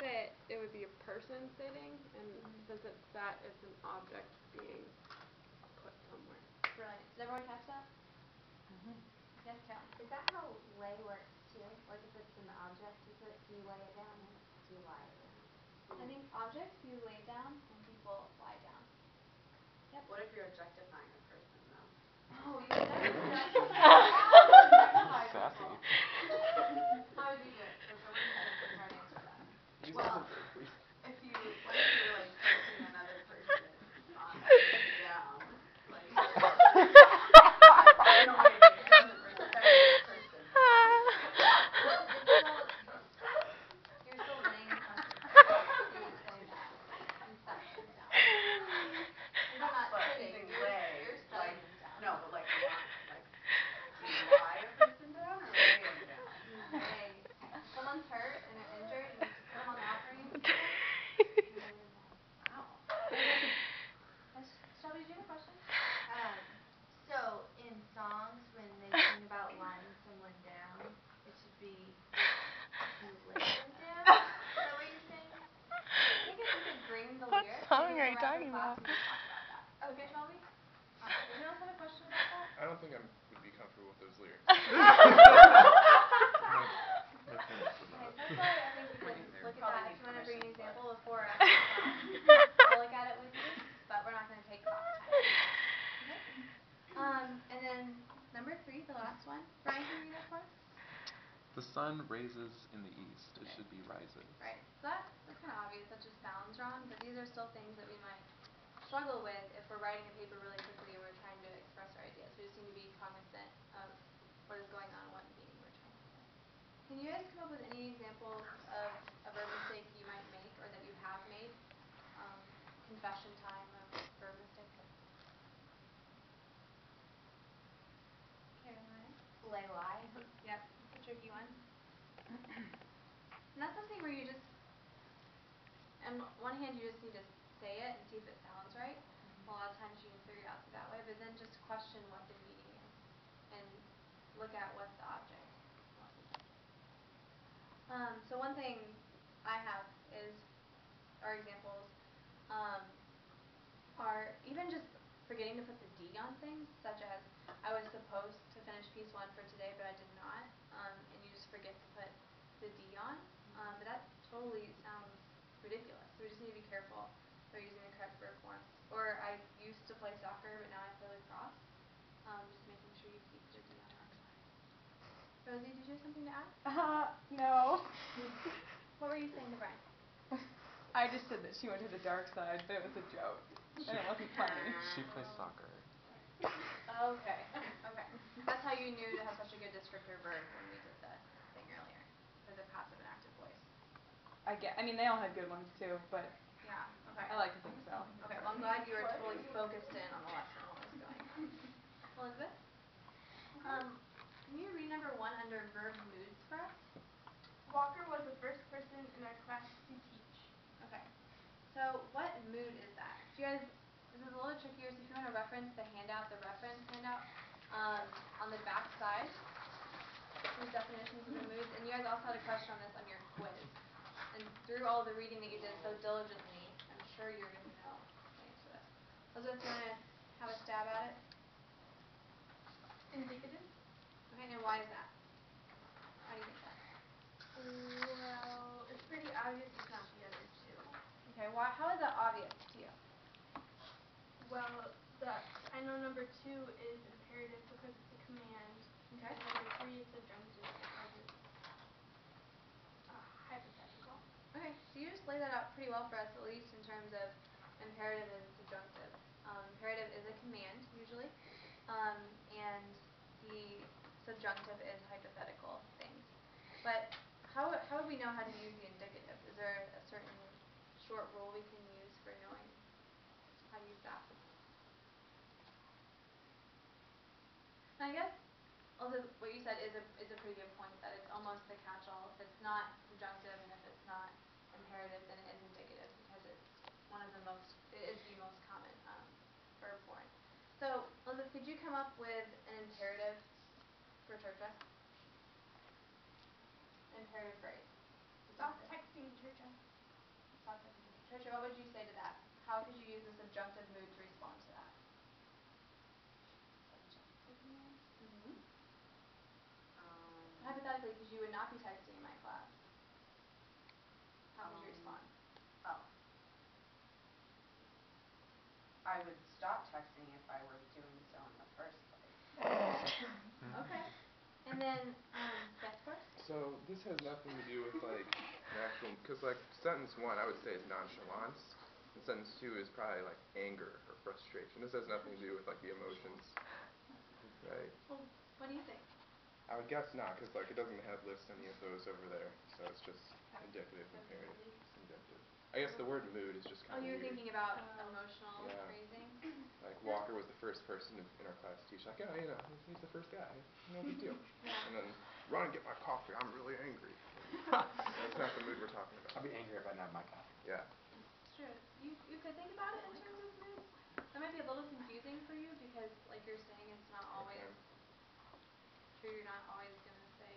sit, it would be a person sitting, and since it's sat, it's an object being put somewhere. Brilliant. Did everyone catch that? Yes, Carolyn. Is that how lay works too? Like if it's an object, do you lay it down or do you lie it down? I think objects you lay down and people lie down. Yep. What if you're objectifying a person though? Oh, you would never do that. Sassy. How would you do it? So someone can try to answer that. Well, if you what if you're like placing another person down, like I don't know, it doesn't respect the person. You're still laying the person. You would say that. And set them down. You're not But sitting, using you're lay, setting like them down. no, but like do you lie a person down or lay them down? Lay. If someone's hurt and they're injured and you put them on the operating table, you lay them down. Wow. Shelby, do you have a question? So in songs when they sing about lying someone down, it should be you lay them down? Is that what you're saying? I think if you could bring the What lyrics, song maybe are you come after talking class about? and we talk about that. Okay, Shelby? Anyone else have a question about that? I don't think I would be comfortable with those lyrics. Okay, so that's why I think we can look at Probably that. need If you want to bring an permission, example before or after class, I'll look at it with you, but we're not going to take class time. Okay? And then number 3, the last one. Brian, can you read that for us? The sun raises in the east. It should be rises. Right. So that's kind of obvious. That just sounds wrong, but these are still things that we might struggle with if we're writing a paper really quickly and we're trying to express our ideas. We just need to be cognizant of what is going on, what meaning we're trying to say. Can you guys come up with any examples of a verb mistake you might make or that you have made? Confession time of verb mistake. Caroline? Lay lie. Yep, it's a tricky one. And that's something where you just, on one hand you just need to say it and see if it sounds right. A lot of times you can figure it out that way, but then just question what the meaning is and look at what the object wants to say. So one thing I have is, or examples, are even just forgetting to put the D on things, such as I was supposed to finish piece 1 for today, but I did not, and you just forget to put the D on. But that totally sounds ridiculous. So we just need to be careful we're using the correct verb forms. Or I used to play soccer, but now I play lacrosse. Just making sure you keep the D on the wrong side. Rosie, did you have something to add? No. What were you saying to Brian? I just said that she went to the dark side, but it was a joke. And it wasn't funny. She plays soccer. Okay. Okay. That's how you knew to have such a good descriptor verb when we did the thing earlier. For the passive and active voice. I mean, they all had good ones too, but Yeah. Okay. I like to think so. Okay. Well, I'm glad you were totally focused in on the lesson and what was going on. Elizabeth? Can you read number 1 under verb moods for us? Walker was the first person in our class to teach. Okay. So what mood is that? Do you guys, this is a little trickier, so if you want to reference the handout, the reference handout, on the back side, there's definitions of the moods, and you guys also had a question on this on your quiz. And through all the reading that you did so diligently, I'm sure you're going to know the answer to this. Elizabeth, do you want to have a stab at it? Indicative. Okay, and why is that? Why do you think that? Well, it's pretty obvious it's not the other two. Okay, why? How is that obvious to you? Well, I know number 2 is imperative because it's a command. Okay. And number 3 is subjunctive because it's hypothetical. Okay, so you just laid that out pretty well for us, at least in terms of imperative and subjunctive. Imperative is a command, usually, and the subjunctive is hypothetical things. But how would we know how to use the indicative? Is there a certain short rule we can use for knowing how to use that? And I guess also what you said is a pretty good point, that it's almost the catch-all. If it's not subjunctive and if it's not imperative, then it is indicative because it's it is the most common verb form. So, Elizabeth, could you come up with an imperative for Tercha? Imperative phrase. Stop texting, Tercha. talk to Trisha, what would you say to that? How could you use the subjunctive mood to respond to that? Mm-hmm. Hypothetically, because you would not be texting in my class. How would you respond? Oh. I would stop texting if I were doing so in the first place. Okay. And then, yes, Forrest? So this has nothing to do with like an actual, because like sentence 1 I would say is nonchalance, and sentence 2 is probably like anger or frustration. This has nothing to do with like the emotions, right? Well, what do you think? I would guess not, because like it doesn't have list any of those over there, so it's just indicative, imperative, subjunctive. I guess the word mood is just Oh, kind of you were weird. thinking about emotional Yeah. phrasing? Like Walker was the first person in our class to teach, like, oh, you know, he's the first guy, no big deal. Yeah. And then, run and get my coffee, I'm really angry. That's not the mood we're talking I'd about. be angry if I didn't have my coffee. Yeah. It's true. You could think about it in terms of moods. That might be a little confusing for you because, like you're saying, it's not always true. You're not always gonna say,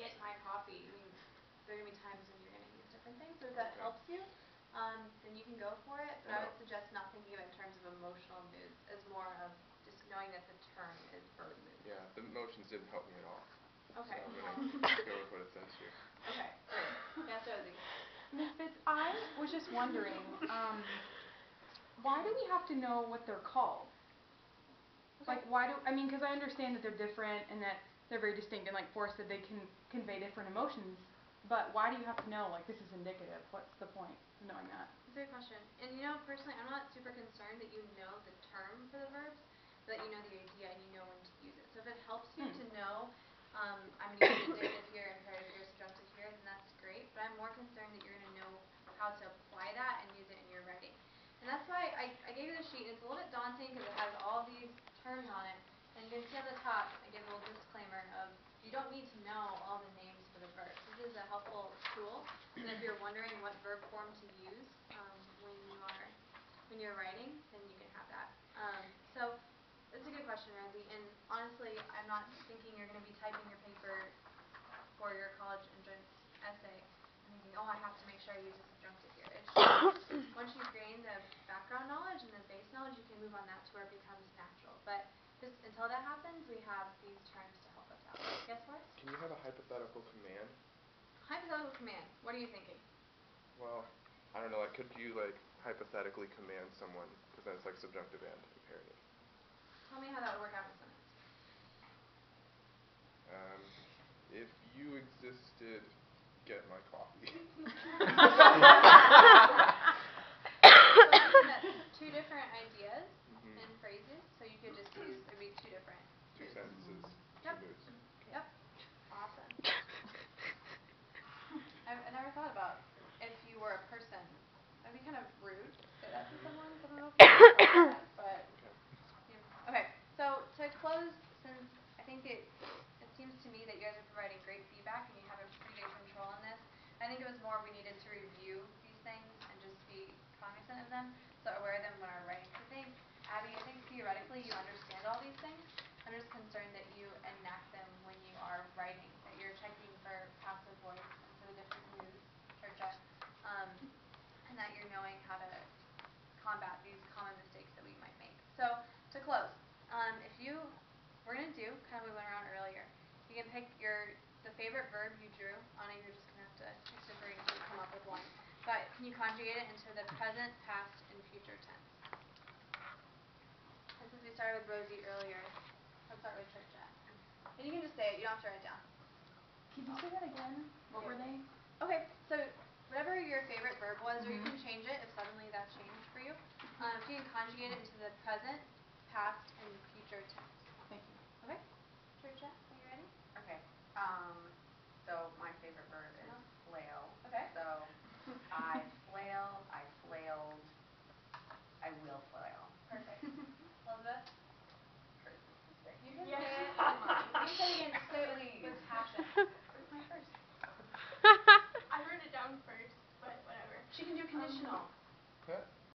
"Get my coffee." I mean, there are gonna be times when you're gonna use different things. So if that Okay. helps you, then you can go for it. But I would No. suggest not thinking of it in terms of emotional moods, as more of just knowing that the term is verb mood. Yeah, the emotions didn't help me at all. Okay. So I'm gonna go with what it says here. Okay. Great. Yes, Rosie. Ms. Fitz, I was just wondering, why do we have to know what they're called? Like, why do, I mean, because I understand that they're different and that they're very distinct, and like Forrest said, they can convey different emotions, but why do you have to know, like, this is indicative? What's the point of knowing that? That's a good question. And you know, personally, I'm not super concerned that you know the term for the verbs, but that you know the idea and you know when to use it. So if it helps you to know, I'm going to use indicative here, imperative here, subjunctive here, then that's great. But I'm more concerned that you're going to know how to apply that and use it in your writing. And that's why I gave you the sheet, and it's a little bit daunting because it has all these terms on it. And you can see on the top, I give a little disclaimer of, you don't need to know all the names for the verbs. This is a helpful tool. And if you're wondering what verb form to use when you're writing, then you can have that. So it's a good question, Rosie. And honestly, I'm not thinking you're going to be typing your paper for your college entrance essay and thinking, oh, I have to make sure I use the subjunctive here. It's just, once you gain the background knowledge and the base knowledge, you can move on that to where it becomes natural. But just until that happens, we have these terms to help us out. Yes, Forrest? Can you have a hypothetical command? Hypothetical command. What are you thinking? Well, I don't know, like, could you, like, hypothetically command someone, because then it's like subjunctive and imperative. Tell me how that would work out in a sentence. If you existed, get my coffee. So that's two different ideas and phrases, so you could just use, it'd be two different. Two sentences, Yep. two moods. Yep. Awesome. I never thought about if you were a person. That'd be kind of rude to say that to someone. I don't know if you that, but yeah. Okay. So to close, since I think it seems to me that you guys are providing great feedback and you have a pretty good control on this, I think it was more we needed to review these things and just be cognizant of them, so aware of them when we're writing. I think, Abby, I think theoretically you understand all these things. I'm just concerned that you enact them when you are writing, that you're checking for passive voice and for the different moods, and that you're knowing how to combat these common mistakes that we might make. So, to close, we're going to do kind of what we went around earlier. You can pick the favorite verb you drew. Anna, you're just going to have to pick the brain to come up with one. But can you conjugate it into the present, past, and future tense? And since we started with Rosie earlier, let's start with Trisha. And you can just say it. You don't have to write it down. Could you say that again? What were they? Okay, so whatever your favorite verb was, or you can change it if suddenly that changed for you. You can conjugate it into the present, past, and future tense.